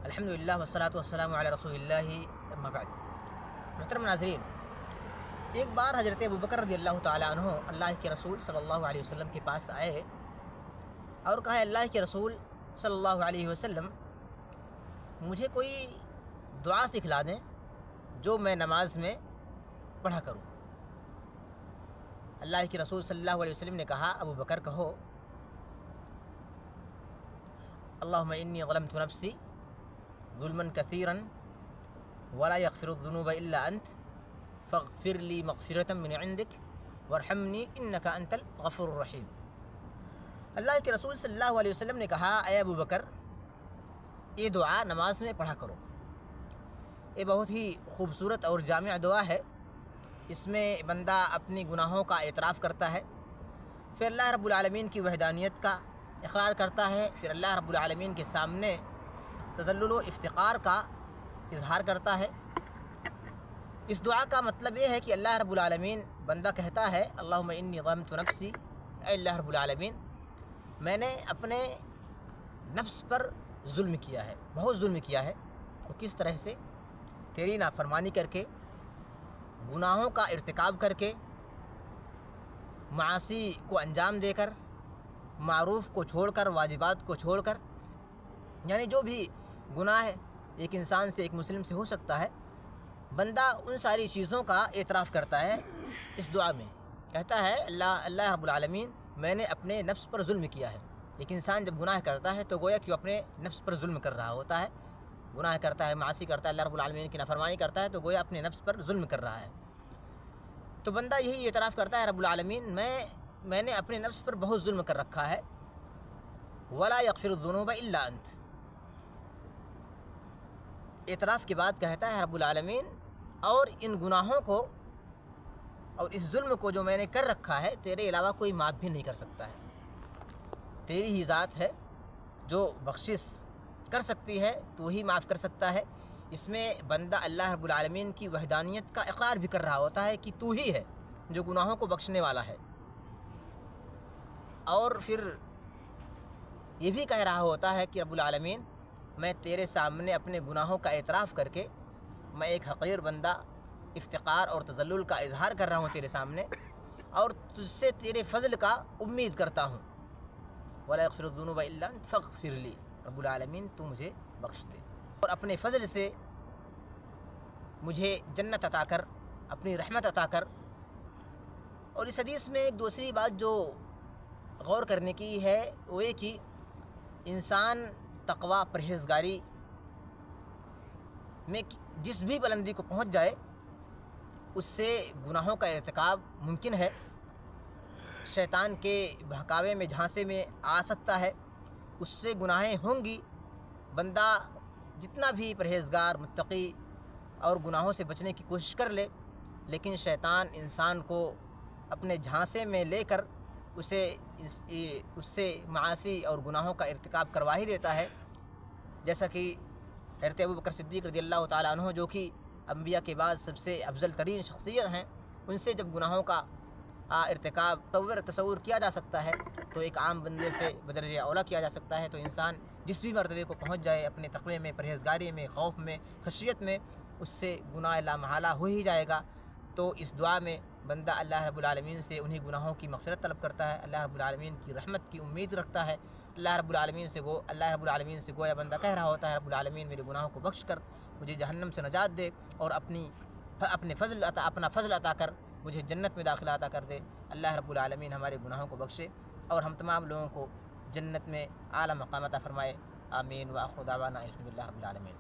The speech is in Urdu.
الحمدللہ والصلاۃ والسلام علی رسول اللہ اما بعد۔ محترم ناظرین، ایک بار حضرت ابوبکر رضی اللہ تعالیٰ عنہ اللہ کے رسول صلی اللہ علیہ وسلم کے پاس آئے اور کہا، اللہ کے رسول صلی اللہ علیہ وسلم مجھے کوئی دعا سکھلا دیں جو میں نماز میں پڑھا کروں۔ اللہ کے رسول صلی اللہ علیہ وسلم نے کہا، ابو بکر کہو، اللہم انی ظلمت نفسی ظلما کثیرا ولا یغفر الذنوب الا انت فاغفر لی مغفرۃ من عندک وارحمنی انک انت الغفور الرحیم۔ اللہ کے رسول صلی اللہ علیہ وسلم نے کہا، اے ابو بکر، یہ دعا نماز میں پڑھا کرو۔ یہ بہت ہی خوبصورت اور جامع دعا ہے۔ اس میں بندہ اپنی گناہوں کا اعتراف کرتا ہے، پھر اللہ رب العالمین کی وحدانیت کا اقرار کرتا ہے، پھر اللہ رب العالمین کے سامنے تذلل و افتقار کا اظہار کرتا ہے۔ اس دعا کا مطلب یہ ہے کہ اللہ رب العالمین، بندہ کہتا ہے، اللہم انی ظلمت نفسی، اے اللہ رب العالمین، میں نے اپنے نفس پر ظلم کیا ہے، بہت ظلم کیا ہے۔ اور کس طرح سے؟ تیری نافرمانی کر کے، گناہوں کا ارتکاب کر کے، معاصی کو انجام دے کر، معروف کو چھوڑ کر، واجبات کو چھوڑ کر، یعنی جو بھی گناہ ایک انسان سے، ایک مسلم سے ہو سکتا ہے، بندہ ان ساری چیزوں کا اعتراف کرتا ہے۔ اس دعا میں کہتا ہے، اللہ رب العالمین، میں نے اپنے نفس پر ظلم کیا ہے۔ ایک انسان جب گناہ کرتا ہے تو گویا کہ وہ اپنے نفس پر ظلم کر رہا ہوتا ہے، گناہ کرتا ہے، معاصی کرتا ہے، اللہ رب العالمین کی نافرمانی کرتا ہے تو گویا اپنے نفس پر ظلم کر رہا ہے۔ تو بندہ یہی اعتراف کرتا ہے، رب العالمین، میں نے اپنے نفس پر بہت ظلم کر رکھا ہے، ولا یغفر الذنوب الا انت۔ اعتراف کے بعد کہتا ہے، رب العالمین، اور ان گناہوں کو اور اس ظلم کو جو میں نے کر رکھا ہے، تیرے علاوہ کوئی معاف بھی نہیں کر سکتا ہے۔ تیری ہی ذات ہے جو بخشش کر سکتی ہے، تو ہی معاف کر سکتا ہے۔ اس میں بندہ اللہ رب العالمین کی وحدانیت کا اقرار بھی کر رہا ہوتا ہے کہ تو ہی ہے جو گناہوں کو بخشنے والا ہے، اور پھر یہ بھی کہہ رہا ہوتا ہے کہ رب العالمین، میں تیرے سامنے اپنے گناہوں کا اعتراف کر کے، میں ایک حقیر بندہ افتقار اور تذلل کا اظہار کر رہا ہوں تیرے سامنے، اور تجھ سے تیرے فضل کا امید کرتا ہوں۔ ولا یغفر الذنوب الا انت فاغفر لی، رب العالمین تو مجھے بخش دے اور اپنے فضل سے مجھے جنت عطا کر، اپنی رحمت عطا کر۔ اور اس حدیث میں ایک دوسری بات جو غور کرنے کی ہے وہ یہ کہ انسان تقوی، پرہیزگاری میں جس بھی بلندی کو پہنچ جائے، اس سے گناہوں کا ارتکاب ممکن ہے، شیطان کے بہکاوے میں، جھانسے میں آ سکتا ہے، اس سے گناہیں ہوں گی۔ بندہ جتنا بھی پرہیزگار، متقی اور گناہوں سے بچنے کی کوشش کر لے، لیکن شیطان انسان کو اپنے جھانسے میں لے کر اس سے معاصی اور گناہوں کا ارتکاب کروا ہی دیتا ہے۔ جیسا کہ حضرت ابوبکر صدیق رضی اللہ تعالیٰ عنہ، جو کہ انبیاء کے بعد سب سے افضل ترین شخصیت ہیں، ان سے جب گناہوں کا ارتکاب تصور کیا جا سکتا ہے تو ایک عام بندے سے بدرجہ اولیٰ کیا جا سکتا ہے۔ تو انسان جس بھی مرتبے کو پہنچ جائے، اپنے تقوی میں، پرہیزگاری میں، خوف میں، خشیت میں، اس سے گناہ لا محالہ ہو ہی جائے گا۔ تو اس دعا میں بندہ اللہ رب العالمین سے انہی گناہوں کی مغفرت طلب کرتا ہے، اللہ رب العالمین کی رحمت کی امید رکھتا ہے۔ اللہ رب العالمین سے گویا بندہ کہہ رہا ہوتا ہے، رب العالمین میرے گناہوں کو بخش کر مجھے جہنم سے نجات دے، اور اپنا فضل عطا کر مجھے جنت میں داخلہ عطا کر دے۔ اللہ رب العالمین ہمارے گناہوں کو بخشے اور ہم تمام لوگوں کو جنت میں اعلیٰ مقام عطا فرمائے۔ آمین۔ وآخر دعوانا الحمدللہ رب العالمین۔